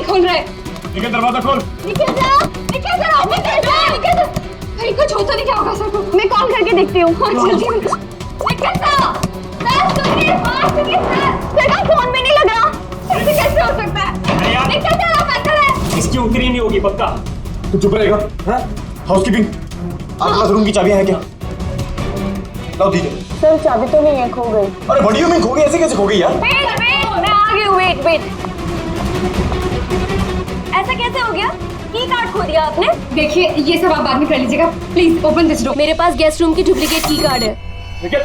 खोल रहा है। निकल दरवाजा खोल। निकल जा निकल जा निकल जा निकल जा। भाई कुछ होता नहीं क्या होगा सर को? मैं कॉल करके देखती हूँ। हाँ जल्दी निकल जा। सर सुनिए बात सुनिए सर का फोन में नहीं लग रहा। ऐसे कैसे हो सकता है? निकल जा आप अंदर है। इसकी उतरी नहीं होगी पक्का। तू चुप रहेगा? हाँ? हाउसकीपिंग आपके पास रूम की चाबियां हैं क्या? लाओ दीजिए। सर चाबी तो नहीं है, खो गई। अरे बड़ियों में खो गई, ऐसे कैसे खो गई यार? वेट मैं आ गई हूँ। वेट ऐसा कैसे हो गया? की कार्ड खो दिया आपने? देखिए ये सब आप बाद में कर लीजिएगा। Please open this door. मेरे पास गेस्ट रूम की डुप्लीकेट की कार्ड है। निकल।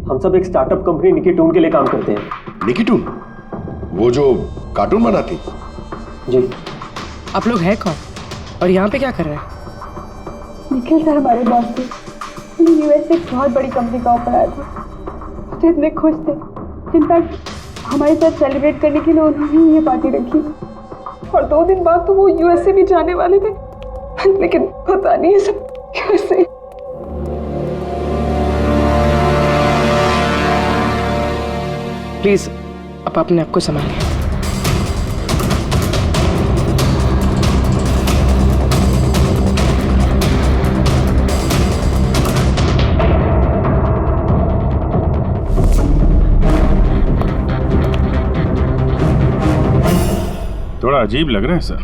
हम सब एक स्टार्टअप कंपनी निकीटून के लिए काम करते हैं। निकीटून? वो जो कार्टून बनाती? जी। आप लोग हैं कौन और यहाँ पे क्या कर रहे हैं? निखिल सर हमारे बॉस थे। यूएस से एक बहुत बड़ी कंपनी का ऑफर आया था। तो इतने खुश थे। इनफैक्ट हमारे साथ सेलिब्रेट करने के लिए उन्होंने ये पार्टी रखी और 2 दिन बाद तो वो यूएस से भी जाने वाले थे। लेकिन पता नहीं ये सब कैसे। प्लीज आप अपने आप को संभालिए। थोड़ा अजीब लग रहा है सर।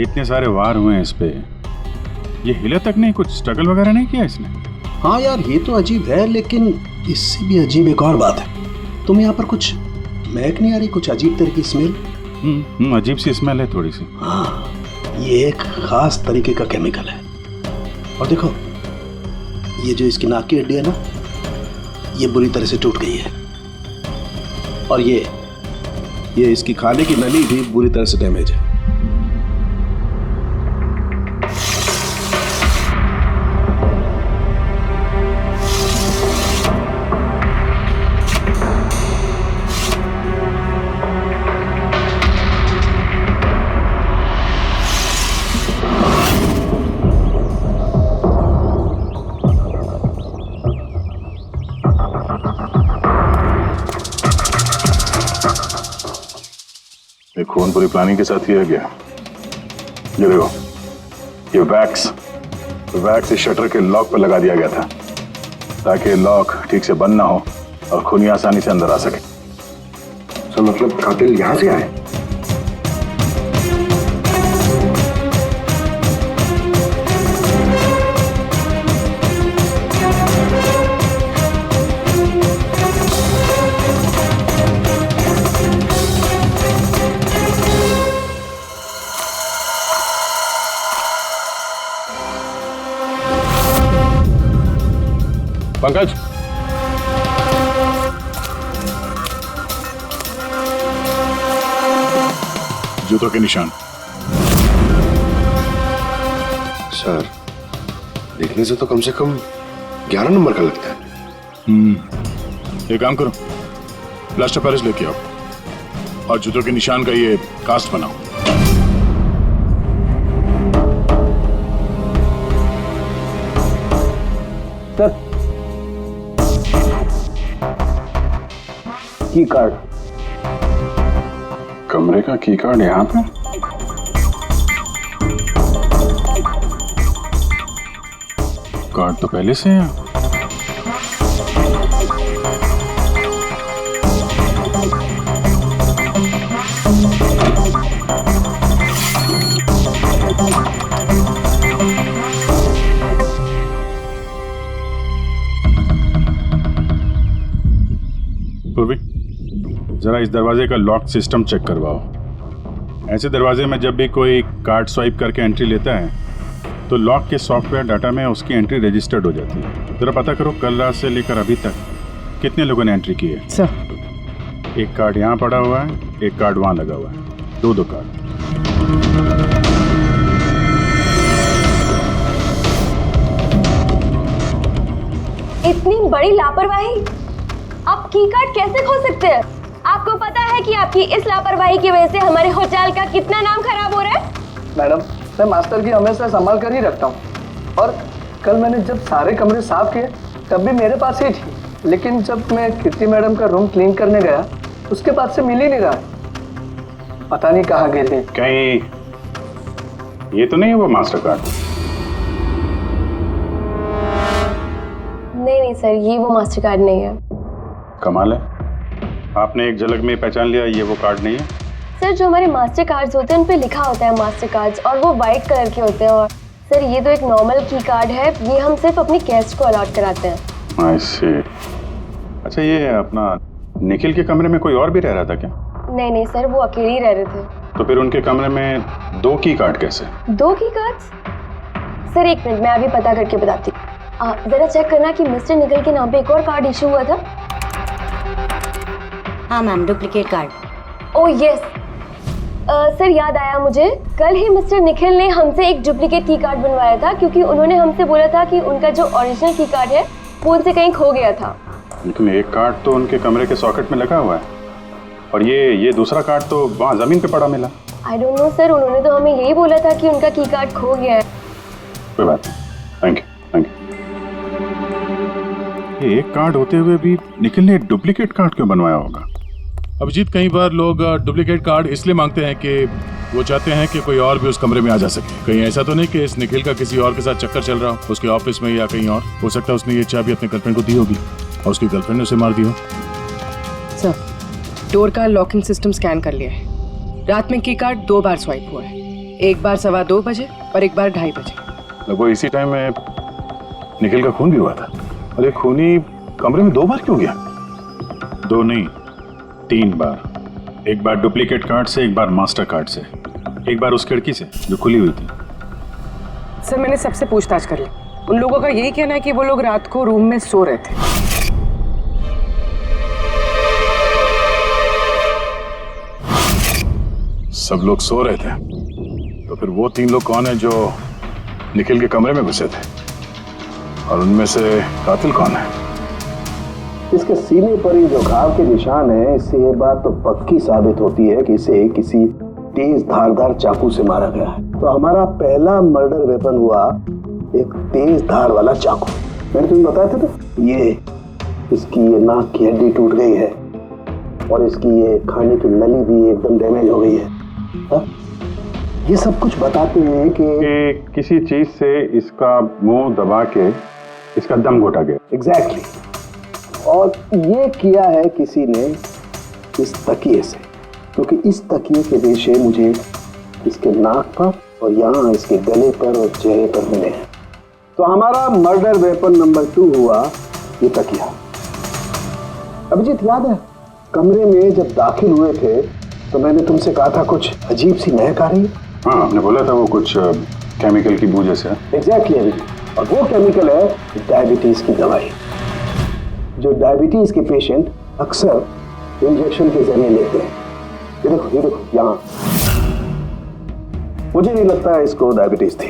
इतने सारे वार हुए हैं इस पे, ये हिले तक नहीं, कुछ स्ट्रगल वगैरह नहीं किया इसने? हाँ यार ये तो अजीब है, लेकिन इससे भी अजीब एक और बात है। तुम्हें यहाँ पर कुछ महक नहीं आ रही? कुछ अजीब तरह की स्मेल? अजीब सी स्मेल है थोड़ी सी। हाँ ये एक खास तरीके का केमिकल है। और देखो ये जो इसकी नाक की हड्डी है ना, ये बुरी तरह से टूट गई है। और ये इसकी खाने की नली भी बुरी तरह से डैमेज है। खून पूरी प्लानिंग के साथ किया गया। ये देखो, ये वैक्स इस शटर के लॉक पर लगा दिया गया था ताकि लॉक ठीक से बंद ना हो और खूनी आसानी से अंदर आ सके। तो मतलब कातिल यहाँ से आए? पंकज, जूतों के निशान। सर देखने से तो कम 11 नंबर का लगता है। एक काम करो, प्लास्टर पेरिस लेके आओ और जूतों के निशान का ये कास्ट बनाओ। सर की कार्ड। कमरे का की कार्ड यहाँ पे? कार्ड तो पहले से है। जरा इस दरवाजे का लॉक सिस्टम चेक करवाओ। ऐसे दरवाजे में जब भी कोई कार्ड स्वाइप करके एंट्री लेता है तो लॉक के सॉफ्टवेयर डाटा में उसकी एंट्री रजिस्टर्ड हो जाती है। जरा पता करो कल रात से लेकर अभी तक कितने लोगों ने एंट्री की है। सर एक कार्ड यहाँ पड़ा हुआ है, एक कार्ड वहाँ लगा हुआ है, दो कार्ड। इतनी बड़ी लापरवाही! आप की कार्ड कैसे खो सकते हैं? आपको पता है कि आपकी इस लापरवाही की वजह से हमारे होटल का कितना नाम खराब हो रहा है? मैडम, मैं मास्टर की हमेशा संभाल कर ही रखता हूँ और कल मैंने जब सारे कमरे साफ किए तब भी मेरे पास ही थी, लेकिन जब मैं कीर्ति मैडम का रूम क्लीन करने गया उसके बाद से मिल ही नहीं रहा। पता नहीं कहाँ गिर गई। कहीं ये तो नहीं है वो मास्टर कार्ड? नहीं सर, ये वो मास्टर कार्ड नहीं है। कमाल है, आपने एक झलक में पहचान लिया ये वो कार्ड नहीं है। सर, जो हमारे मास्टर कार्ड्स होते हैं उन पे लिखा होता है मास्टर कार्ड्स और वो वाइट कलर के होते हैं। और सर, ये तो एक नॉर्मल की कार्ड है, ये हम सिर्फ अपनी गेस्ट को अलॉट कराते हैं। I see। अच्छा, ये अपना निखिल के कमरे में कोई और भी रह रहा था क्या? नहीं सर, वो अकेले ही रह रहे थे। तो फिर उनके कमरे में दो की कार्ड कैसे? दो की कार्ड्स? सर एक मिनट, मैं अभी पता करके बताती हूँ। जरा चेक करना कि मिस्टर निखिल के नाम पे एक और कार्ड इशू हुआ था। हाँ ma'am, duplicate card. Oh yes sir, याद आया मुझे, कल ही मिस्टर निखिल ने हमसे एक डुप्लीकेट की कार्ड बनवाया था क्योंकि उन्होंने हमसे बोला था कि उनका जो ओरिजिनल की कार्ड है वो उनसे कहीं खो गया था। लेकिन एक कार्ड तो उनके कमरे के सॉकेट में लगा हुआ है और ये दूसरा कार्ड तो वहाँ जमीन पे पड़ा मिला। आई डोंट नो सर, उन्होंने तो हमें यही बोला था कि उनका की कार्ड खो गया है। कोई बात नहीं, थैंक यू। ये एक कार्ड होते हुए भी निखिल ने डुप्लीकेट कार्ड क्यों बनवाया होगा? अभिजीत, कई बार लोग डुप्लीकेट कार्ड इसलिए मांगते हैं कि वो चाहते हैं कि कोई और भी उस कमरे में आ जा सके। कहीं ऐसा तो नहीं कि इस निखिल का किसी और के साथ चक्कर चल रहा हो, उसके ऑफिस में या कहीं और। हो सकता है उसने ये चाबी अपने गर्लफ्रेंड को दी होगी और उसकी गर्लफ्रेंड ने उसे मार दी हो। सर, डोर का लॉकिंग सिस्टम स्कैन कर लिया है। रात में की कार्ड 2 बार स्वाइप हुआ है, एक बार 2:15 बजे और एक बार 2:30 बजे। वो इसी टाइम में निखिल का खून भी हुआ था। और एक खूनी कमरे में 2 बार क्यों गया? 2 नहीं, 3 बार। एक बार डुप्लीकेट कार्ड से, एक बार मास्टर कार्ड से, एक बार उस खिड़की से जो खुली हुई थी। सर, मैंने सबसे पूछताछ कर ली। उन लोगों का यही कहना है कि वो लोग रात को रूम में सो रहे थे। सब लोग सो रहे थे, तो फिर वो 3 लोग कौन है जो निखिल के कमरे में घुसे थे? और उनमें से कातिल कौन है? इसके सीने पर ही जो घाव के निशान है, इससे ये बात तो पक्की साबित होती है कि इसे किसी तेज धारदार चाकू से मारा गया है। तो हमारा पहला मर्डर वेपन हुआ एक तेज धार वाला चाकू। मैंने तुम्हें बताया था ना, ये इसकी ये नाक की हड्डी टूट गई है और इसकी ये खाने की नली भी एकदम डैमेज हो गई है। हा? ये सब कुछ बताते हैं कि किसी चीज से इसका मुंह दबा के इसका दम घोटा गया। एग्जैक्टली। और ये किया है किसी ने इस तकिए से, क्योंकि इस तकिए के रेशे मुझे इसके नाक पर और यहाँ इसके गले पर और चेहरे पर मिले हैं। तो हमारा मर्डर वेपन नंबर 2 हुआ ये तकिया। अभिजीत, याद है कमरे में जब दाखिल हुए थे तो मैंने तुमसे कहा था कुछ अजीब सी महक आ रही है? हाँ, आपने बोला था वो कुछ केमिकल की बू जैसे। एग्जैक्टली अभिजीत, और वो केमिकल है डायबिटीज की दवाई, जो डायबिटीज के पेशेंट अक्सर इंजेक्शन के जरिए लेते हैं। ये देखो यहाँ। मुझे नहीं लगता है इसको डायबिटीज थी।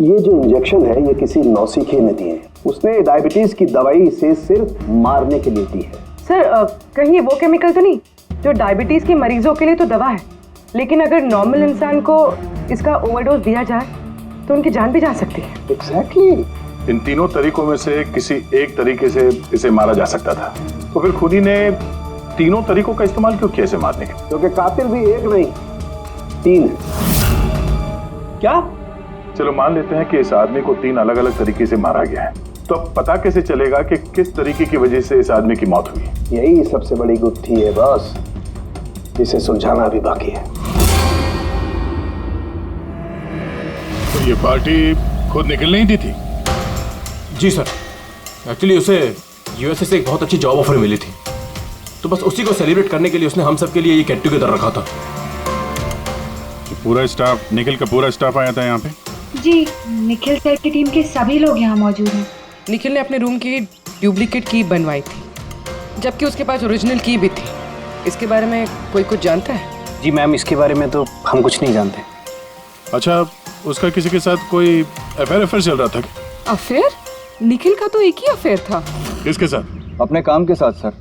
ये जो इंजेक्शन है ये किसी नौसिखे ने दी है। उसने डायबिटीज की दवाई इसे सिर्फ मारने के लिए दी है। सर, कहीं ये वो केमिकल तो नहीं जो डायबिटीज के मरीजों के लिए तो दवा है, लेकिन अगर नॉर्मल इंसान को इसका ओवरडोज दिया जाए तो उनकी जान भी जा सकती है। एग्जैक्टली। इन तीनों तरीकों में से किसी एक तरीके से इसे मारा जा सकता था, तो फिर खूनी ने तीनों तरीकों का इस्तेमाल क्यों किया इसे मारने के? क्योंकि कातिल भी एक नहीं 3 है। क्या? चलो मान लेते हैं कि इस आदमी को 3 अलग अलग तरीके से मारा गया है, तो अब पता कैसे चलेगा कि किस तरीके की वजह से इस आदमी की मौत हुई? यही सबसे बड़ी गुत्थी है बॉस, इसे सुलझाना अभी बाकी है। तो ये पार्टी खुद निखिल नहीं दी थी? जी सर, एक्चुअली उसे यूएसए से एक बहुत अच्छी जॉब ऑफर मिली थी, तो बस उसी को सेलिब्रेट करने के लिए उसने हम सब के लिए ये गेट टुगेदर रखा था। पूरा स्टाफ, निखिल का पूरा स्टाफ आया था यहाँ पे? जी, निखिल सर की टीम के सभी लोग यहाँ मौजूद हैं। निखिल ने अपने रूम की डुप्लीकेट की बनवाई थी, जबकि उसके पास ओरिजिनल की भी थी। इसके बारे में कोई कुछ जानता है? जी मैम, इसके बारे में तो हम कुछ नहीं जानते। अच्छा, उसका किसी के साथ कोई अफेयर चल रहा था? अफेयर? निखिल का तो एक ही अफेयर था। किसके साथ? अपने काम के साथ सर।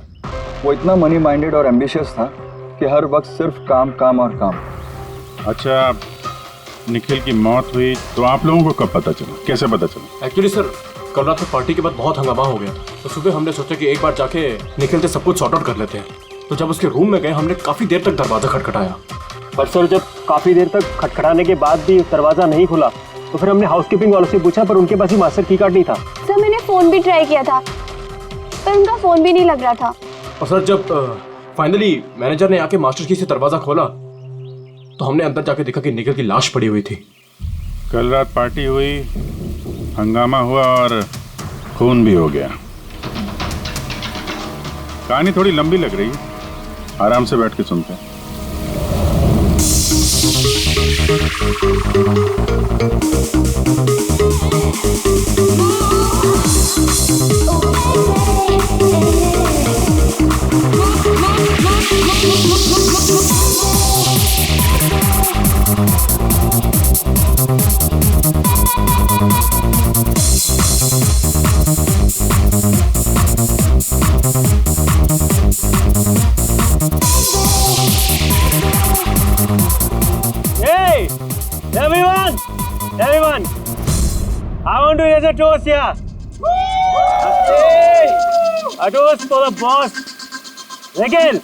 वो इतना मनी माइंडेड और एम्बिशियस था कि हर वक्त सिर्फ काम काम और काम। अच्छा, निखिल की मौत हुई तो आप लोगों को कब पता चला, कैसे पता चला? एक्चुअली सर, कल रात में पार्टी के बाद बहुत हंगामा हो गया था, तो सुबह हमने सोचा कि एक बार जाके निखिल से सब कुछ सॉर्ट आउट कर लेते हैं। तो जब उसके रूम में गए, हमने काफी देर तक दरवाजा खटखटाया। पर सर, जब काफी देर तक खटखटाने के बाद भी दरवाजा नहीं खुला तो फिर हमने हाउसकीपिंग वालों से पूछा, पर उनके पास ही मास्टर की कार्ड नहीं था। सर मैंने फोन भी ट्राई किया था, पर उनका फोन भी नहीं लग रहा था। और सर, जब फाइनली मैनेजर ने आके मास्टर की से दरवाजा खोला तो हमने अंदर जाके देखा कि निखिल की लाश पड़ी हुई थी। कल रात पार्टी हुई, हंगामा हुआ और खून भी हो गया। कहानी थोड़ी लंबी लग रही है, आराम से बैठ के सुनते हैं। Hey, everyone, I want to raise a toast here. Hey, a toast for the boss, Nikhil.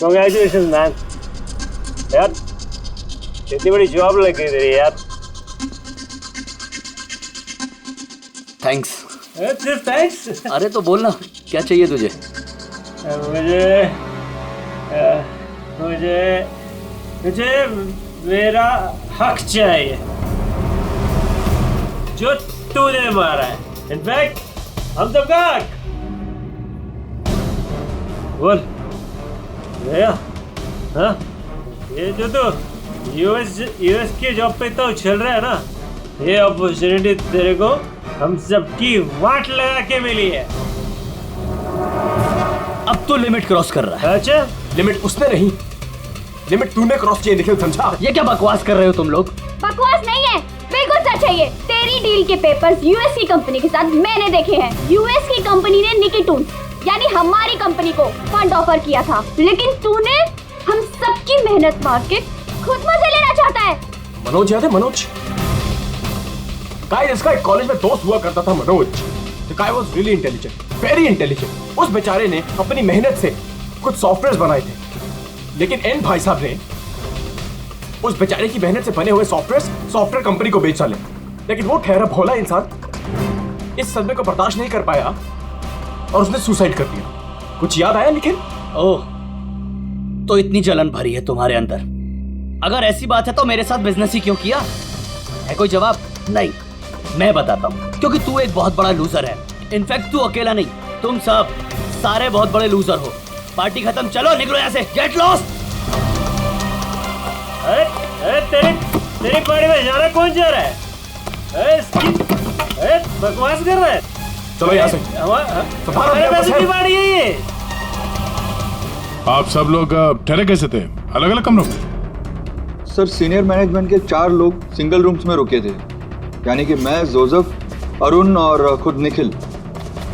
Congratulations, man. यार, इतनी बड़ी जॉब लग गई तेरी यार। थैंक्स। सिर्फ थैंक्स? अरे तो बोलना, क्या चाहिए तुझे? मुझे मेरा हक चाहिए जो तूने मारा है। इनफैक्ट हम सबका हक। बोल भैया। हाँ, ये जो तो यूएस की जॉब पे तो चल रहा है ना, ये अपॉर्चुनिटी तेरे को हम सबकी वाट लगा के मिली है। अब तो लिमिट क्रॉस कर रहा है। अच्छा, लिमिट उसने नहीं, लिमिट तूने क्रॉस किया निखिल, समझा? ये क्या बकवास कर रहे हो तुम लोग? बकवास नहीं है, बिल्कुल सच है ये। तेरी डील के पेपर्स यूएस की कंपनी के साथ मैंने देखे हैं। यूएस की कंपनी ने निकी टूल्स यानी हमारी कंपनी को फंड ऑफर किया था, लेकिन तूने हम सबकी मेहनत मार के खुद मजे लेना चाहता है। मनोज याद है? मनोज, गाइस, इसका एक कॉलेज में दोस्त हुआ करता था Manoj. The guy was really intelligent, very intelligent। उस बेचारे ने अपनी मेहनत से कुछ सॉफ्टवेयर बनाए थे, लेकिन एन भाई साहब ने उस बेचारे की मेहनत से बने हुए सॉफ्टवेयर कंपनी को बेच डाले। लेकिन वो ठहरा भोला इंसान इस सदमे को बर्दाश्त नहीं कर पाया और उसने सुसाइड कर दिया। कुछ याद आया निखिल? ओह, तो इतनी जलन भरी है तुम्हारे अंदर। अगर ऐसी बात है तो मेरे साथ बिजनेस ही क्यों किया? है कोई जवाब? नहीं, मैं बताता हूँ। क्योंकि तू एक बहुत बड़ा लूजर है। इनफैक्ट तू अकेला नहीं, तुम सब सारे बहुत बड़े लूजर हो। पार्टी खत्म, चलो निकलो यहाँ से, गेट लॉस्ट। अरे तेरी पार्टी में जाना कौन जा रहा है? बकवास कर रहा है। चलो यहाँ से, हमारे पैसे की पार्टी है ये। आप सब लोग ठहरे कैसे थे, अलग अलग कमरों में? सर, सीनियर मैनेजमेंट के 4 लोग सिंगल रूम्स में रुके थे, यानी कि मैं, जोसेफ, अरुण और खुद निखिल,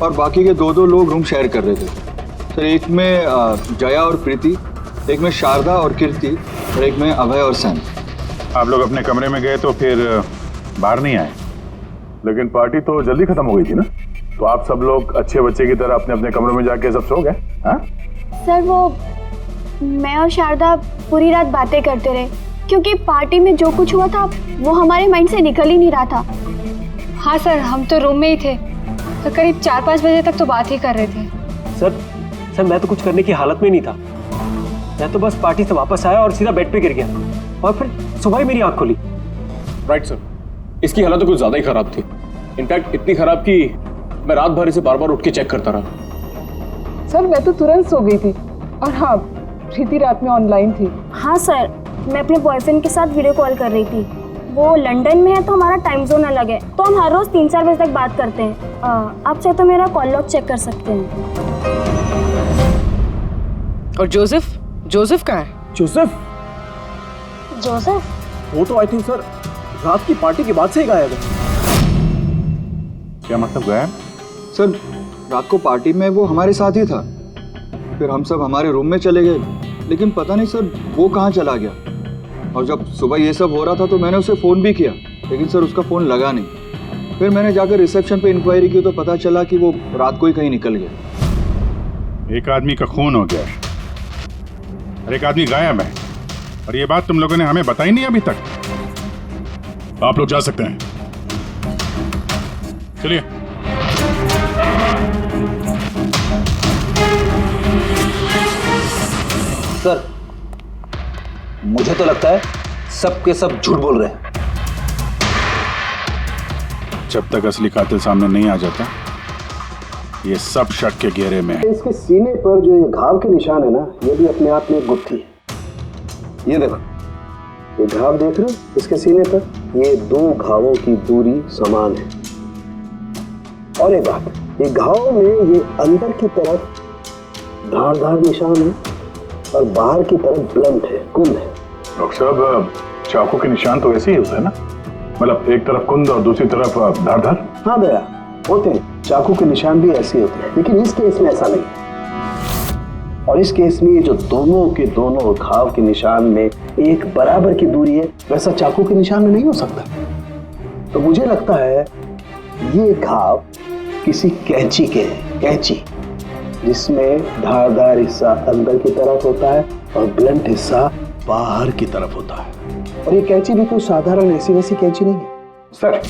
और बाकी के 2 लोग रूम शेयर कर रहे थे। सर, एक में जया और प्रीति, एक में शारदा और कीर्ति, और एक में अभय और सैम। आप लोग अपने कमरे में गए तो फिर बाहर नहीं आए, लेकिन पार्टी तो जल्दी खत्म हो गई थी ना, तो आप सब लोग अच्छे बच्चे की तरह अपने अपने कमरों में जाके सब सो गए? हाँ सर, वो मैं और शारदा पूरी रात बातें करते रहे, क्योंकि पार्टी में जो कुछ हुआ था वो हमारे माइंड से निकल ही नहीं रहा था। हाँ सर, हम तो रूम में ही थे, तो करीब 4-5 बजे तक तो बात ही कर रहे थे। सर मैं तो कुछ करने की हालत में नहीं था। मैं तो बस पार्टी से वापस आया और सीधा बेड पे गिर गया, और फिर सुबह ही मेरी आंख खुली। राइट सर, इसकी हालत तो कुछ ज्यादा ही खराब थी। इनफैक्ट इतनी खराब कि मैं रात भर इसे बार बार उठ के चेक करता रहा। सर मैं तो तुरंत सो गई थी। और हाँ, प्रीति रात में ऑनलाइन थी। हाँ सर, मैं अपने बॉयफ्रेंड के साथ वीडियो कॉल कर रही थी। वो लंदन में है तो हमारा टाइम जोन अलग है, तो हम हर रोज 3-4 बजे तक बात करते हैं। आप चाहे तो मेरा कॉल लॉग चेक कर सकते हैं। और जोसेफ? जोसेफ कहाँ है? जोसेफ वो तो आई थिंक सर रात की पार्टी के बाद से ही गायब है। क्या मतलब गायब? सर रात को पार्टी में वो हमारे साथ ही था, फिर हम सब हमारे रूम में चले गए, लेकिन पता नहीं सर वो कहाँ चला गया। और जब सुबह ये सब हो रहा था तो मैंने उसे फ़ोन भी किया, लेकिन सर उसका फ़ोन लगा नहीं। फिर मैंने जाकर रिसेप्शन पे इंक्वायरी की तो पता चला कि वो रात को ही कहीं निकल गया। एक आदमी का खून हो गया और एक आदमी गायब है, और ये बात तुम लोगों ने हमें बताई नहीं अभी तक। आप लोग जा सकते हैं, चलिए। सर मुझे तो लगता है सब के सब झूठ बोल रहे हैं। जब तक असली कातिल सामने नहीं आ जाता ये सब शक के घेरे में है। इसके सीने पर जो ये घाव के निशान है ना, ये भी अपने आप में एक गुत्थी है। ये देखो, ये घाव देख रहे हो इसके सीने पर, ये 2 घावों की दूरी समान है। और एक बात, ये घाव में ये अंदर की तरफ धारदार निशान है और बाहर की तरफ ब्लंट है, कुंद है। डॉक्टर साहब, चाकू के निशान तो ऐसे ही होते हैं ना, मतलब एक तरफ कुंद और दूसरी तरफ धारदार। हाँ दया, होते हैं, चाकू के निशान भी ऐसे होते हैं, लेकिन इस केस में ऐसा नहीं। और इस केस में ये जो दोनों के दोनों घाव के निशान में एक बराबर की दूरी है, वैसा चाकू के निशान में नहीं हो सकता। तो मुझे लगता है ये घाव किसी कैंची के हैं, कैंची जिसमें धारदार हिस्सा अंदर की तरफ होता है और ब्लंट हिस्सा बाहर की तरफ होता है। और ये कैंची भी कोई साधारण ऐसी वैसी कैंची नहीं है।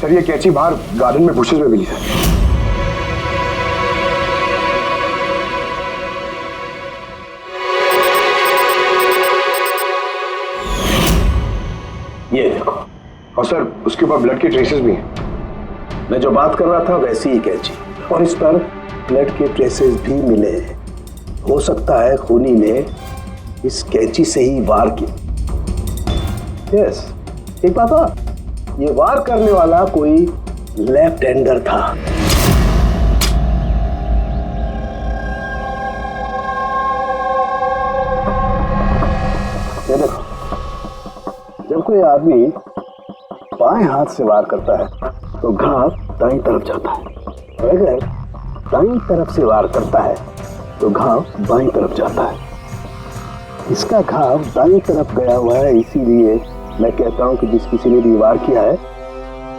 सर ये कैंची बाहर गार्डन में बुशेस में मिली है। ये देखो, और सर उसके ऊपर ब्लड के ट्रेसेस भी हैं। मैं जो बात कर रहा था वैसी ही कैंची, और इस पर ब्लड के ट्रेसेस भी मिले हैं। हो सकता है खूनी ने इस कैंची से ही वार किया। यस, एक बात और, ये वार करने वाला कोई लेफ्ट हैंडर था। ये देखो, जब कोई आदमी बाएं हाथ से वार करता है तो घाव दाईं तरफ जाता है, और अगर दाईं तरफ से वार करता है तो घाव बाईं तरफ जाता है। इसका घाव दाईं तरफ गया हुआ है, इसीलिए मैं कहता हूं कि जिस किसी ने भी वार किया है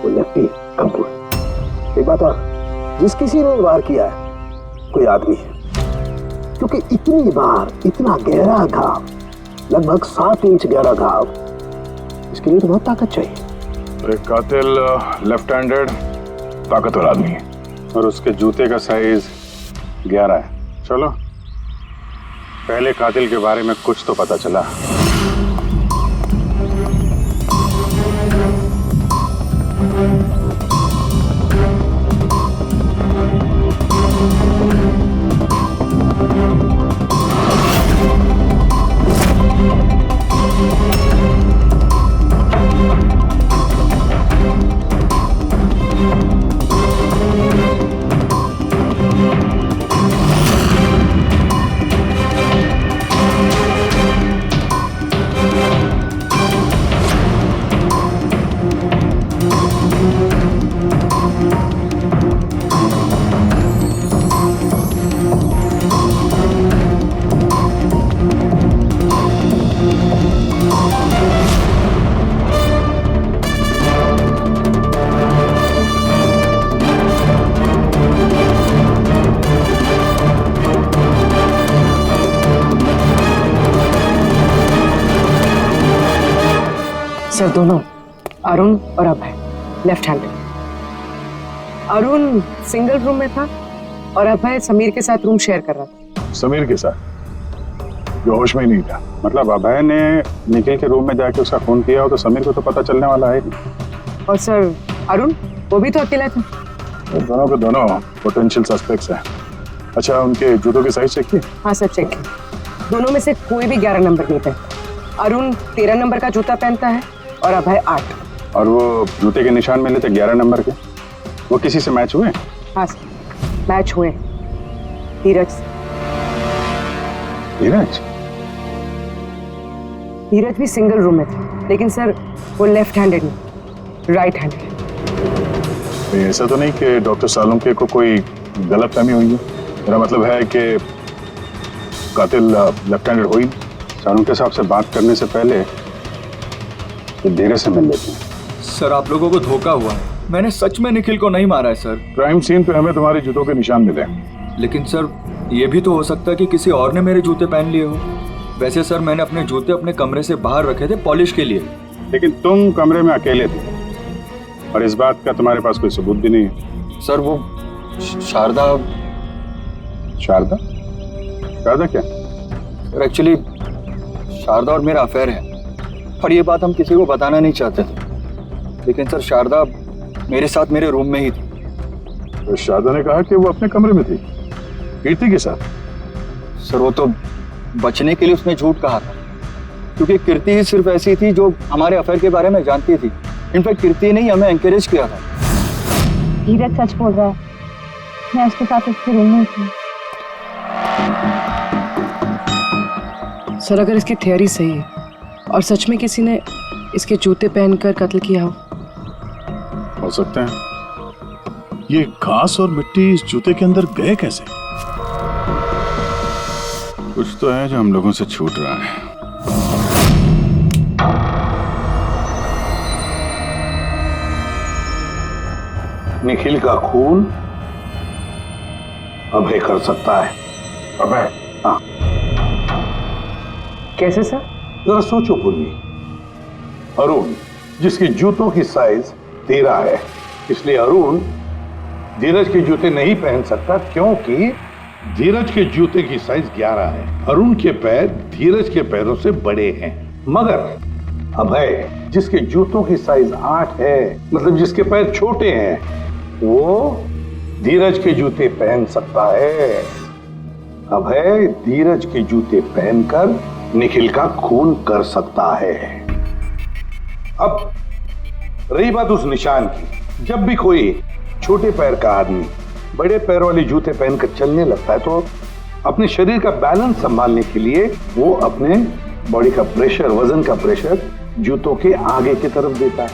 वो लेफ्टी कपूर। एक बात और, जिस किसी ने वार किया है कोई आदमी है, क्योंकि इतनी बार इतना गहरा घाव, लगभग 7 इंच गहरा घाव, इसके लिए तो बहुत ताकत चाहिए। एक कातिल लेफ्ट हैंडेड ताकतवर आदमी है, और उसके जूते का साइज 11 है। चलो पहले कातिल के बारे में कुछ तो पता चला। सर दोनों, अरुण और Abhay, left handed. Arun single room में था और अभय समीर के साथ रूम शेयर कर रहा था। समीर के साथ? जो होश में ही नहीं था। मतलब अभय ने निखिल के रूम में जाके उसका खून किया हो तो समीर को तो पता चलने वाला है नहीं। और सर अरुण, वो भी तो अकेला था। दोनों के दोनों पोटेंशियल सस्पेक्ट्स हैं। अच्छा, उनके जूतों की साइज चेक की? हाँ सर, चेक किया। दोनों में से कोई भी 11 नंबर नहीं पहनता। अरुण 13 नंबर का जूता पहनता है और अभय 8। और वो जूते के निशान मिले थे 11 नंबर के, वो किसी से मैच हुए? हाँ सर, मैच हुए। धीरज से। धीरज? धीरज भी सिंगल रूम में थे, लेकिन सर वो लेफ्ट हैंडेड नहीं, राइट हैंडेड। ऐसा तो नहीं कि डॉक्टर सालुंके को कोई गलतफहमी हुई है? मेरा मतलब है कि कातिल लेफ्ट हैंडेड हुई। सालुंके साहब से बात करने से पहले ये धीरज से मिल लेते हैं। सर आप लोगों को धोखा हुआ है, मैंने सच में निखिल को नहीं मारा है सर। क्राइम सीन पे हमें तुम्हारे जूतों के निशान मिले, लेकिन सर ये भी तो हो सकता है कि किसी और ने मेरे जूते पहन लिए हो। वैसे सर मैंने अपने जूते अपने कमरे से बाहर रखे थे पॉलिश के लिए। लेकिन तुम कमरे में अकेले थे और इस बात का तुम्हारे पास कोई सबूत भी नहीं है। सर वो शारदा। शारदा? शारदा क्या? एक्चुअली शारदा और मेरा अफेयर है और ये बात हम किसी को बताना नहीं चाहते थे, लेकिन सर शारदा मेरे साथ मेरे रूम में ही थी। तो शारदा ने कहा कि वो अपने कमरे में थी कीर्ति के साथ। सर वो तो बचने के लिए उसने झूठ कहा था, क्योंकि कीर्ति ही सिर्फ ऐसी थी जो हमारे अफेयर के बारे में जानती थी। इनफैक्ट कीर्ति ने ही हमें एनकरेज किया था। धीरज सच बोल रहा है, मैं उसके साथ उसके रूम में थी। सर अगर इसकी थियरी सही है और सच में किसी ने इसके जूते पहनकर कत्ल किया हो सकता है। ये घास और मिट्टी इस जूते के अंदर गए कैसे? कुछ तो है जो हम लोगों से छूट रहा है। निखिल का खून अभय कर सकता है। अभय? हाँ। कैसे सर? जरा सोचो पूर्वी। अरुण जिसके जूतों की साइज 13 है, इसलिए अरुण धीरज के जूते नहीं पहन सकता, क्योंकि धीरज के जूते की साइज 11 है। अरुण के पैर धीरज के पैरों से बड़े हैं। मगर अभय जिसके जूतों की साइज 8 है, मतलब जिसके पैर छोटे हैं, वो धीरज के जूते पहन सकता है। अभय धीरज के जूते पहनकर निखिल का खून कर सकता है। अब रही बात उस निशान की, जब भी कोई छोटे पैर का आदमी बड़े पैर वाले जूते पहनकर चलने लगता है तो अपने शरीर का बैलेंस संभालने के लिए वो अपने बॉडी का प्रेशर, वजन का प्रेशर जूतों के आगे की तरफ देता है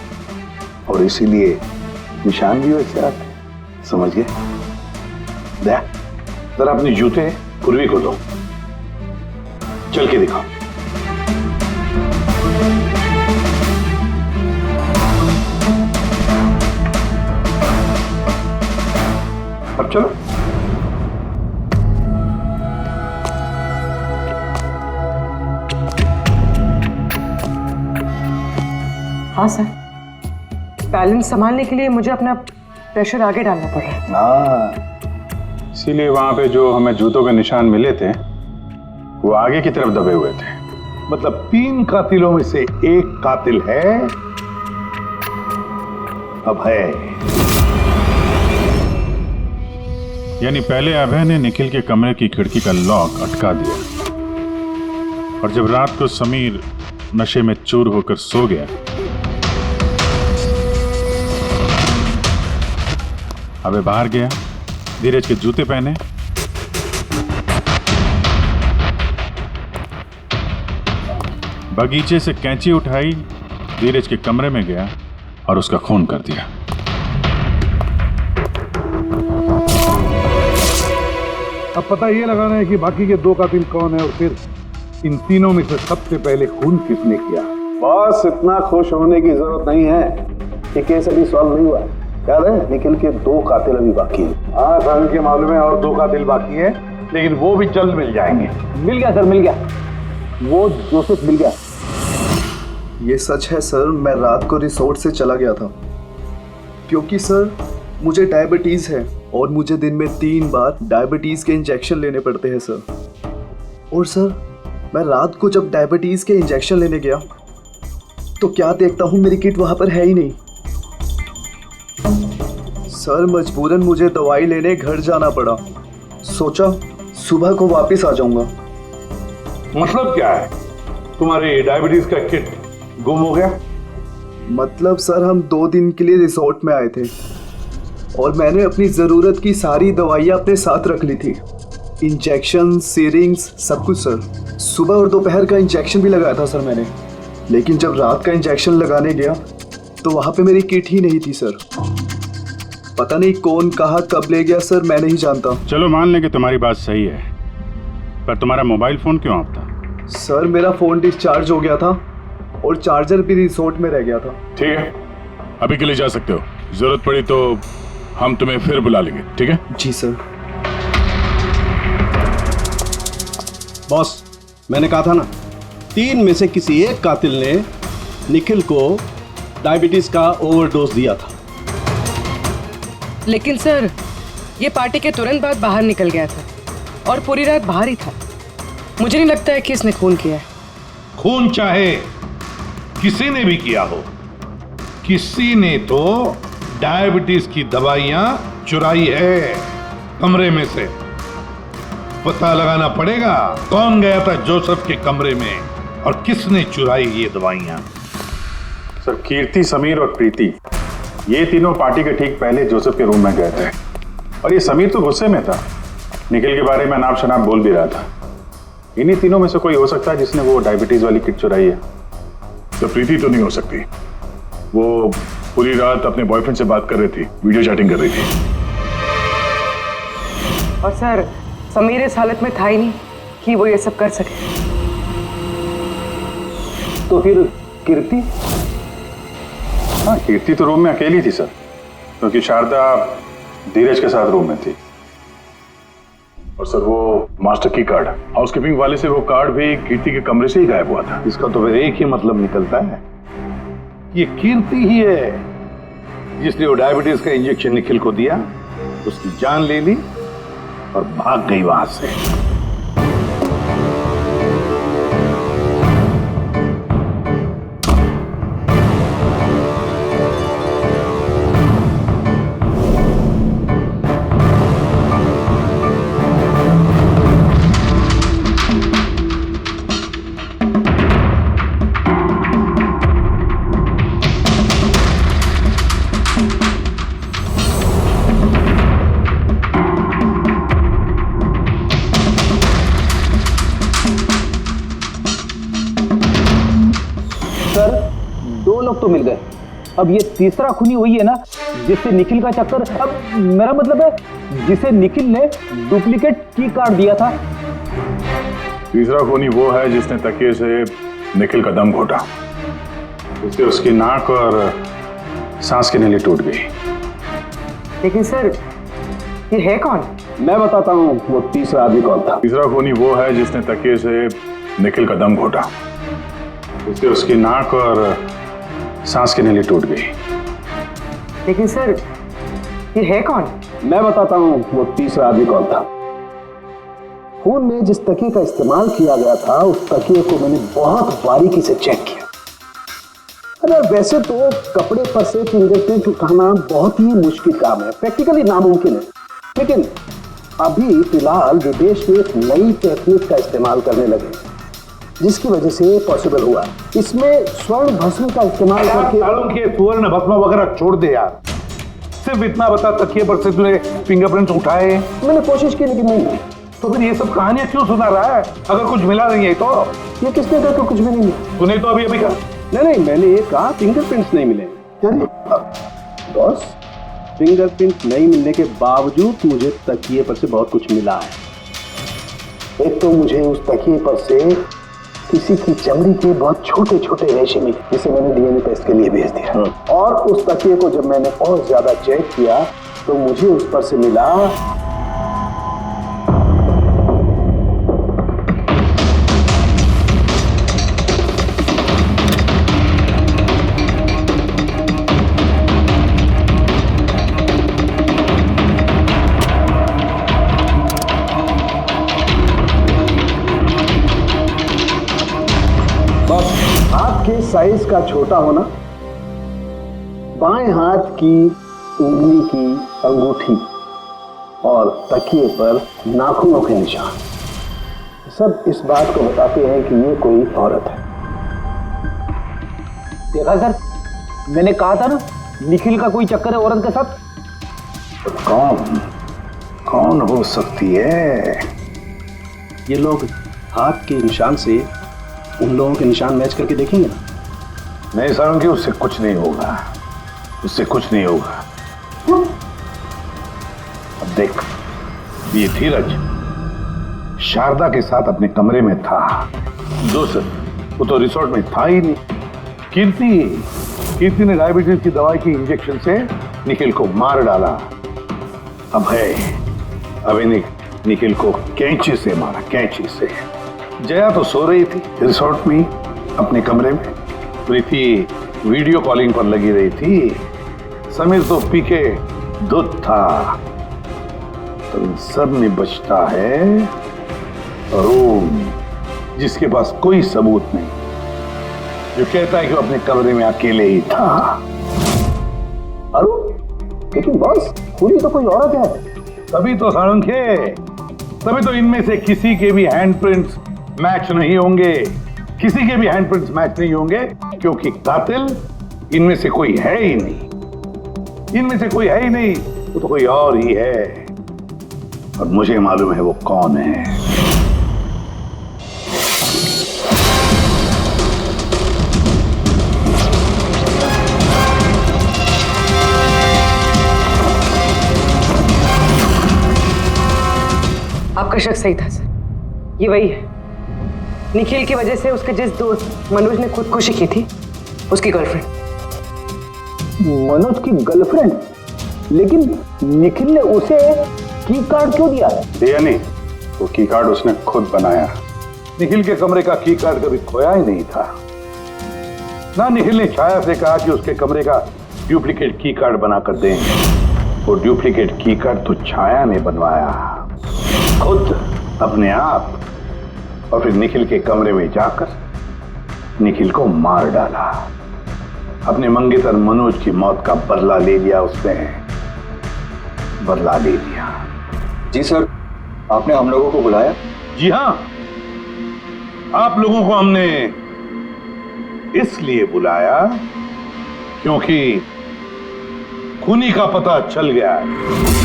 और इसीलिए निशान भी वैसे आते हैं। समझ गए? जरा अपने जूते पूर्वी को दो, चल के दिखाओ। अब चलो। हाँ सर, बैलेंस संभालने के लिए मुझे अपना प्रेशर आगे डालना पड़ रहा है। हाँ, इसीलिए वहां पे जो हमें जूतों के निशान मिले थे वो आगे की तरफ दबे हुए थे। मतलब 3 कातिलों में से एक कातिल है अभय। यानी पहले अभय ने निखिल के कमरे की खिड़की का लॉक अटका दिया और जब रात को समीर नशे में चूर होकर सो गया, अभय बाहर गया, धीरज के जूते पहने, बगीचे से कैंची उठाई, धीरज के कमरे में गया और उसका खून कर दिया। अब पता ये लगाना है कि बाकी के 2 कातिल कौन है और फिर इन तीनों में से सबसे पहले खून किसने किया। बस इतना खुश होने की जरूरत नहीं है कि केस अभी सॉल्व नहीं हुआ। याद है, निखिल के 2 कातिल अभी बाकी हैं। हाँ सर, के मालूम है और 2 कातिल बाकी हैं, लेकिन वो भी जल्द मिल जाएंगे। मिल गया सर, मिल गया। वो जोसेफ मिल गया। ये सच है सर, मैं रात को रिसोर्ट से चला गया था क्योंकि सर मुझे डायबिटीज़ है और मुझे दिन में 3 बार डायबिटीज़ के इंजेक्शन लेने पड़ते हैं सर। और सर मैं रात को जब डायबिटीज़ के इंजेक्शन लेने गया तो क्या देखता हूँ मेरी किट वहाँ पर है ही नहीं। सर मजबूरन मुझे दवाई लेने घर जाना पड़ा सोचा सुबह को वापस आ जाऊंगा। मतलब क्या है? तुम्हारी डायबिटीज का किट गुम हो गया? मतलब सर हम 2 दिन के लिए रिसोर्ट में आए थे और मैंने अपनी ज़रूरत की सारी दवाइयाँ अपने साथ रख ली थी, इंजेक्शन, सीरिंग्स, सब कुछ सर। सुबह और दोपहर का इंजेक्शन भी लगाया था सर मैंने, लेकिन जब रात का इंजेक्शन लगाने गया तो वहाँ पे मेरी किट ही नहीं थी सर। पता नहीं कौन कहाँ कब ले गया सर, मैं नहीं जानता। चलो मान लें कि तुम्हारी बात सही है, पर तुम्हारा मोबाइल फोन क्यों ऑफ था? सर मेरा फ़ोन डिस्चार्ज हो गया था और चार्जर भी रिसोर्ट में रह गया था। ठीक है, अभी के लिए जा सकते हो, जरूरत पड़ी तो हम तुम्हें फिर बुला लेंगे। ठीक है? जी सर। बॉस, मैंने कहा था ना, 3 में से किसी एक कातिल ने निखिल को डायबिटीज का ओवरडोज दिया था। लेकिन सर ये पार्टी के तुरंत बाद बाहर निकल गया था और पूरी रात बाहर ही था। मुझे नहीं लगता है कि इसने खून किया है। खून चाहे किसी ने भी किया हो, किसी ने तो डायबिटीज की दवाइयां चुराई है कमरे में से। पता लगाना पड़ेगा कौन गया था जोसेफ के कमरे में और किसने चुराई ये दवाइयां। सर कीर्ति, समीर और प्रीति ये तीनों पार्टी के ठीक पहले जोसेफ के रूम में गए थे और ये समीर तो गुस्से में था, निखिल के बारे में अनाप शनाप बोल भी रहा था। इन्हीं तीनों में से कोई हो सकता है जिसने वो डायबिटीज वाली किट चुराई है। तो प्रीति तो नहीं हो सकती, वो पूरी रात अपने बॉयफ्रेंड से बात कर रही थी, वीडियो चैटिंग कर रही थी। और सर समीर इस हालत में था ही नहीं कि वो ये सब कर सके। तो फिर कीर्ति? हाँ, कीर्ति तो रूम में अकेली थी सर, क्योंकि शारदा धीरज के साथ रूम में थी। और सर वो मास्टर की कार्ड, हाउसकीपिंग वाले से वो कार्ड भी कीर्ति के कमरे से ही गायब हुआ था। इसका तो फिर एक ही मतलब निकलता है, ये कीर्ति ही है जिसने वो डायबिटीज का इंजेक्शन निखिल को दिया, उसकी जान ले ली और भाग गई वहां से। तो मिल गए, अब ये तीसरा खूनी वही है ना जिससे निखिल का चक्कर। अब मेरा मतलब है जिसे निखिल ने डुप्लीकेट की कार्ड दिया था। तीसरा खूनी वो है जिसने तकिए से निखिल का दम घोटा, इससे उसकी नाक और सांस की नली टूट गई। लेकिन सर ये है कौन? मैं बताता हूँ वो तीसरा आदमी कौन था। तीसरा खूनी वो है जिसने तकिए से निखिल का दम घोटा, इससे उसकी नाक और सांस की नली टूट गई। लेकिन सर ये है कौन? मैं बताता हूँ वो तीसरा आदमी कौन था। खून में जिस तकिए का इस्तेमाल किया गया था उस तकिए को मैंने बहुत बारीकी से चेक किया। अरे वैसे तो कपड़े पर से फिंगरप्रिंट उठाना बहुत ही मुश्किल काम है, प्रैक्टिकली नामुमकिन है, लेकिन अभी फिलहाल विदेश में एक नई टेक्निक का इस्तेमाल करने लगे जिसकी वजह से पॉसिबल हुआ। इसमें स्वर्ण भस्म का इस्तेमाल करके। स्वर्ण भस्म वगैरह छोड़ दे यार, सिर्फ इतना बता तकिए पर से तूने फिंगरप्रिंट्स उठाए? मैंने कोशिश की लेकिन नहीं। तो फिर ये सब कहानियां क्यों सुना रहा है अगर कुछ मिला नहीं है तो? ये किसने कहा कुछ भी नहीं मिला? तूने तो अभी कहा। नहीं, मैंने ये कहा फिंगरप्रिंट्स नहीं मिले। बॉस, फिंगरप्रिंट नहीं मिलने के बावजूद मुझे तकिए पर से बहुत कुछ मिला है। एक तो मुझे उस तकिए पर से किसी की चमड़ी के बहुत छोटे छोटे रेशे मिले जिसे मैंने डीएनए टेस्ट के लिए भेज दिया। और उस तकिए को जब मैंने और ज्यादा चेक किया तो मुझे उस पर से मिला साइज का छोटा होना, बाएं हाथ की उंगली की अंगूठी और तकिए पर नाखूनों के निशान, सब इस बात को बताते हैं कि ये कोई औरत है। देखा सर, मैंने कहा था ना निखिल का कोई चक्कर है औरत के साथ। कौन कौन हो सकती है? ये लोग हाथ के निशान से उन लोगों के निशान मैच करके देखेंगे ना। नहीं सारुण, कि उससे कुछ नहीं होगा, उससे कुछ नहीं होगा। अब देख, ये धीरज शारदा के साथ अपने कमरे में था। दूसरा, वो तो रिसोर्ट में था ही नहीं। कीर्ति ने डायबिटीज की दवाई की इंजेक्शन से निखिल को मार डाला। अब निखिल को कैंची से मारा, कैंची से। जया तो सो रही थी रिसोर्ट में अपने कमरे में। प्रीति वीडियो कॉलिंग पर लगी रही थी। समीर तो पी के दूध था। तो इन सब में बचता है अरुण, जिसके पास कोई सबूत नहीं, जो कहता है कि वो अपने कमरे में अकेले ही था। अरुण, लेकिन बॉस खूनी तो कोई औरत है। तभी तो सारुण के, तभी तो इनमें से किसी के भी हैंडप्रिंट्स मैच नहीं होंगे, किसी के भी हैंडप्रिंट्स मैच नहीं होंगे, क्योंकि कातिल इनमें से कोई है ही नहीं। इनमें से कोई है ही नहीं, वो तो कोई और ही है। और मुझे मालूम है वो कौन है। आपका शक सही था सर, ये वही है। निखिल की वजह से उसके जिस दोस्त मनोज ने खुदकुशी की थी, उसकी गर्लफ्रेंड। मनोज की गर्लफ्रेंड? लेकिन निखिल ने उसे की कार्ड क्यों दिया? दिया नहीं, वो की कार्ड उसने खुद बनाया। निखिल के कमरे का की कार्ड कभी खोया ही नहीं था ना। निखिल ने छाया से कहा कि उसके कमरे का डुप्लीकेट की कार्ड बनाकर देंगे। वो डुप्लीकेट की कार्ड तो छाया ने बनवाया खुद, अपने आप। और फिर निखिल के कमरे में जाकर निखिल को मार डाला। अपने मंगेतर मनोज की मौत का बदला ले लिया उसने, बदला ले लिया। जी सर, आपने हम लोगों को बुलाया? जी हाँ, आप लोगों को हमने इसलिए बुलाया क्योंकि खूनी का पता चल गया है।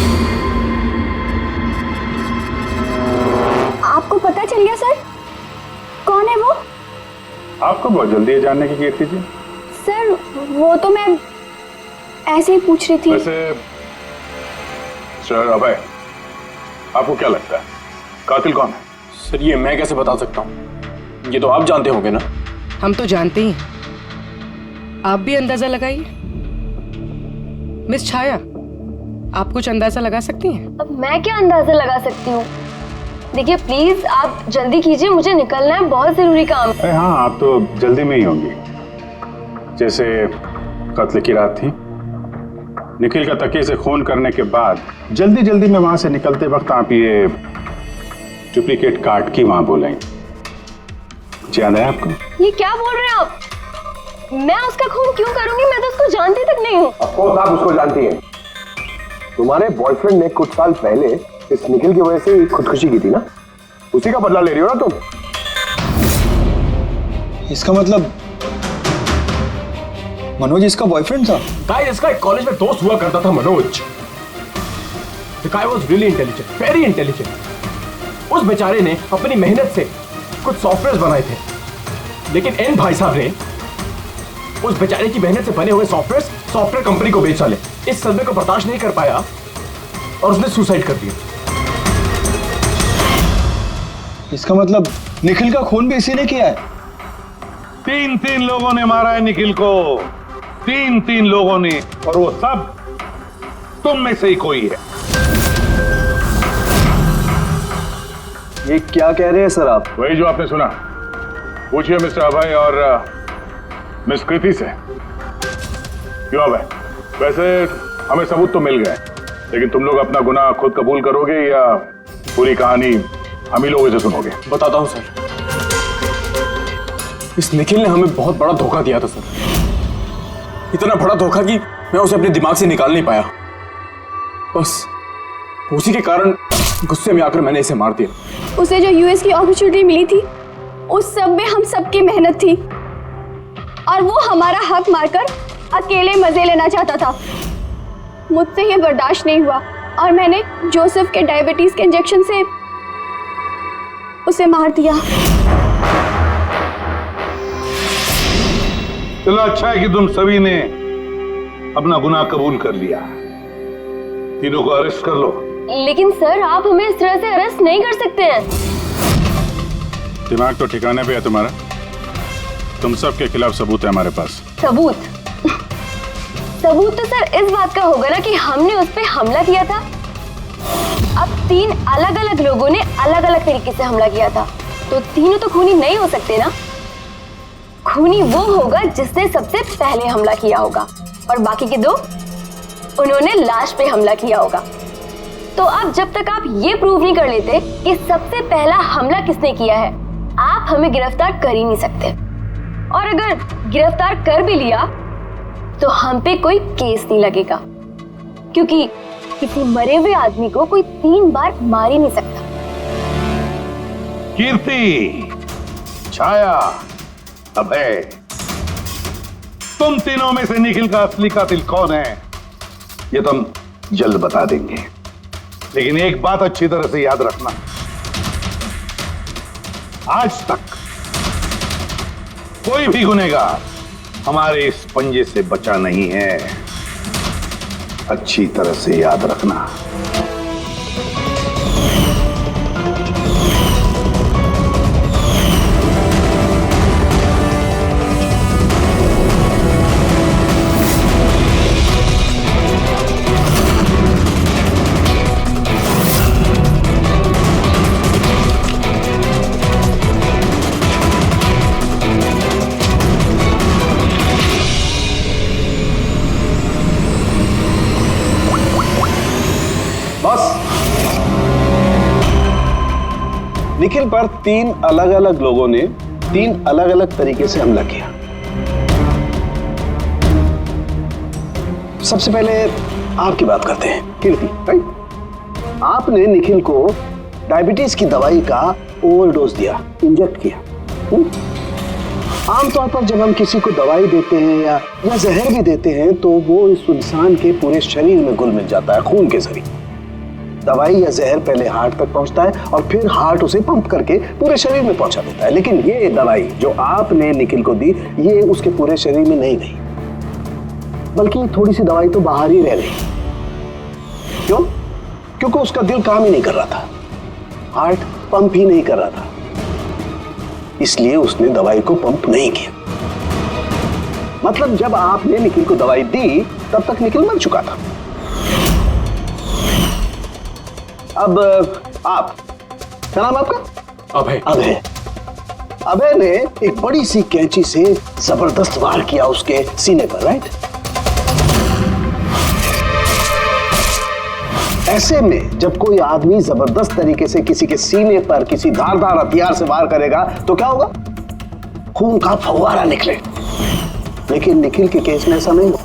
आपको पता चल गया सर? कौन है वो? आपको बहुत जल्दी है जानने की, कीर्ति जी। सर वो तो मैं ऐसे ही पूछ रही थी। वैसे सर अभय, आपको क्या लगता है कातिल कौन है? सर ये मैं कैसे बता सकता हूँ, ये तो आप जानते होंगे ना। हम तो जानते ही हैं, आप भी अंदाजा लगाइए। मिस छाया, आप कुछ अंदाजा लगा सकती हैं? अब मैं क्या अंदाजा लगा सकती हूँ? देखिए प्लीज आप जल्दी कीजिए, मुझे निकलना है, बहुत जरूरी काम है। हाँ, आप तो जल्दी में ही होंगी। जैसे कत्ल की रात थी, निखिल का तकिए से खून करने के बाद जल्दी जल्दी में वहां से निकलते वक्त आप ये डुप्लीकेट कार्ड की वहां बोलेंगे। याद है आपको? ये क्या बोल रहे हैं आप? मैं उसका खून क्यों करूंगी? मैं तो उसको जानती तक नहीं हूँ। ऑफ कोर्स आप उसको जानती हैं। तुम्हारे बॉयफ्रेंड ने कुछ साल पहले इस निखिल की वजह से खुदकुशी की थी ना, उसी का बदला ले रही हो ना तुम। इसका मतलब मनोज इसका बॉयफ्रेंड था? गाइस, इसका एक कॉलेज में दोस्त हुआ करता था Manoj. The guy was really intelligent, very intelligent। उस बेचारे ने अपनी मेहनत से कुछ सॉफ्टवेयर बनाए थे, लेकिन एन भाई साहब ने उस बेचारे की मेहनत से बने हुए सॉफ्टवेयर कंपनी को बेच डाले। इस सदमे को बर्दाश्त नहीं कर पाया और उसने सुसाइड कर दिया। इसका मतलब निखिल का खून भी इसी ने किया है? तीन लोगों ने मारा है निखिल को, तीन लोगों ने, और वो सब तुम में से ही कोई है। ये क्या कह रहे हैं सर आप? वही जो आपने सुना। पूछिए मिस्टर अभय और मिस कृति से। क्यों अभय? वैसे हमें सबूत तो मिल गए, लेकिन तुम लोग अपना गुनाह खुद कबूल करोगे या पूरी कहानी हम ही लोगों से सुनोगे? बताता हूं सर। इस निखिल ने हमें बहुत बड़ा धोखा दिया था सर, इतना बड़ा धोखा कि मैं उसे अपने दिमाग से निकाल नहीं पाया। बस उसी के कारण गुस्से में आकर मैंने इसे मार दिया। उसे जो यूएस की अपॉर्चुनिटी मिली थी उस सब में हम सबकी मेहनत थी और वो हमारा हक मारकर अकेले मजे लेना चाहता था। मुझसे ये बर्दाश्त नहीं हुआ और मैंने जोसेफ के डायबिटीज के इंजेक्शन से उसे मार दिया। चलो अच्छा है कि तुम सभी ने अपना गुनाह कबूल कर लिया। तीनों को अरेस्ट कर लो। लेकिन सर आप हमें इस तरह से अरेस्ट नहीं कर सकते हैं। दिमाग तो ठिकाने पे है तुम्हारा। तुम सब के खिलाफ सबूत है हमारे पास। सबूत सबूत तो सर इस बात का होगा ना कि हमने उस पर हमला किया था। अब 3 अलग अलग लोगों ने अलग अलग तरीके से हमला किया था, तो तीनों तो खूनी नहीं हो सकते ना। खूनी वो होगा जिसने सबसे पहले हमला किया होगा और बाकी के 2 उन्होंने लाश पे हमला किया होगा। तो अब जब तक आप ये प्रूव नहीं कर लेते कि सबसे पहला हमला किसने किया है, आप हमें गिरफ्तार कर ही नहीं सकते। और अगर गिरफ्तार कर भी लिया तो हम पे कोई केस नहीं लगेगा, क्योंकि किसी मरे हुए आदमी को कोई 3 बार मार ही नहीं सकता। कीर्ति, छाया, अभय, तुम तीनों में से निखिल का असली कातिल कौन है ये तो हम जल्द बता देंगे। लेकिन एक बात अच्छी तरह से याद रखना, आज तक कोई भी गुनहगार हमारे इस पंजे से बचा नहीं है। अच्छी तरह से याद रखना। निखिल पर 3 अलग अलग लोगों ने 3 अलग अलग तरीके से हमला किया। सबसे पहले आपकी बात करते हैं, कीर्ति, राइट? आपने निखिल को डायबिटीज की दवाई का ओवरडोज दिया, इंजेक्ट किया। आमतौर पर जब हम किसी को दवाई देते हैं या जहर भी देते हैं तो वो इस इंसान के पूरे शरीर में घुल मिल जाता है, खून के जरिए। दवाई या जहर पहले हार्ट तक पहुंचता है और फिर हार्ट उसे पंप करके पूरे शरीर में पहुंचा देता है। लेकिन ये दवाई जो आपने निखिल को दी, ये उसके पूरे शरीर में नहीं गई, बल्कि थोड़ी सी दवाई तो बाहर ही रह गई। क्यों? क्योंकि उसका दिल काम ही नहीं कर रहा था, हार्ट पंप ही नहीं कर रहा था, इसलिए उसने दवाई को पंप नहीं किया। मतलब जब आपने निखिल को दवाई दी तब तक निखिल मर चुका था। अब आप, क्या नाम आपका? अभय। अभय अभय ने एक बड़ी सी कैंची से जबरदस्त वार किया उसके सीने पर, राइट? ऐसे में जब कोई आदमी जबरदस्त तरीके से किसी के सीने पर किसी धारदार हथियार से वार करेगा तो क्या होगा? खून का फव्वारा निकले। लेकिन निखिल के केस में ऐसा नहीं हुआ।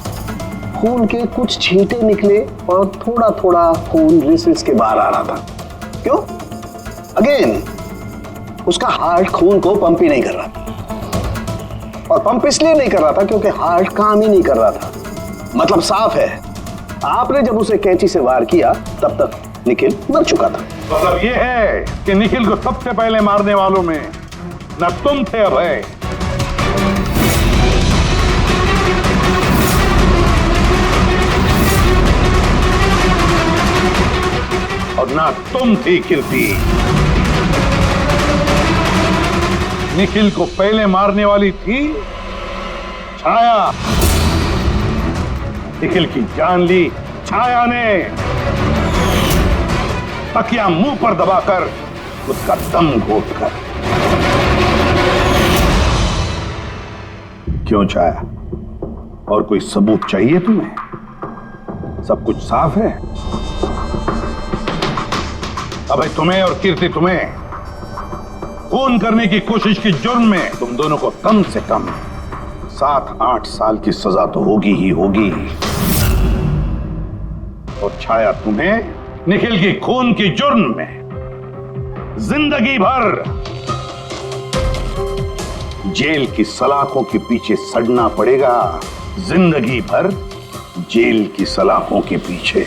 खून के कुछ छींटे निकले और थोड़ा थोड़ा खून रिस के बाहर आ रहा था। क्यों? अगेन उसका हार्ट खून को पंप ही नहीं कर रहा था, और पंप इसलिए नहीं कर रहा था क्योंकि हार्ट काम ही नहीं कर रहा था। मतलब साफ है, आपने जब उसे कैंची से वार किया तब तक निखिल मर चुका था। मतलब ये है कि निखिल को सबसे पहले मारने वालों में न तुम थे अभय, और ना तुम थी कीर्ति। निखिल को पहले मारने वाली थी छाया। निखिल की जान ली छाया ने, तकिया मुंह पर दबाकर उसका दम घोटकर। क्यों छाया, और कोई सबूत चाहिए तुम्हें? सब कुछ साफ है। अबे तुम्हें और कीर्ति, तुम्हें खून करने की कोशिश की जुर्म में तुम दोनों को कम से कम 7-8 साल की सजा तो होगी ही होगी। और छाया, तुम्हें निखिल की खून की जुर्म में जिंदगी भर जेल की सलाखों के पीछे सड़ना पड़ेगा। जिंदगी भर जेल की सलाखों के पीछे।